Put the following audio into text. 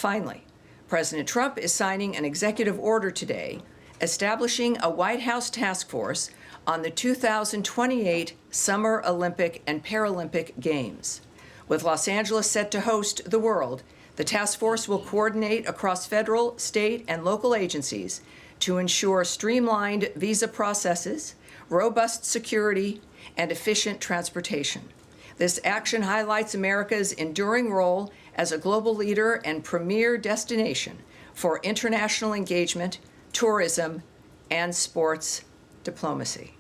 Finally, President Trump is signing an executive order today establishing a White House task force on the 2028 Summer Olympic and Paralympic Games. With Los Angeles set to host the World, the task force will coordinate across federal, state, and local agencies to ensure streamlined visa processes, robust security, and efficient transportation. This action highlights America's enduring role as a global leader and premier destination for international engagement, tourism, and sports diplomacy.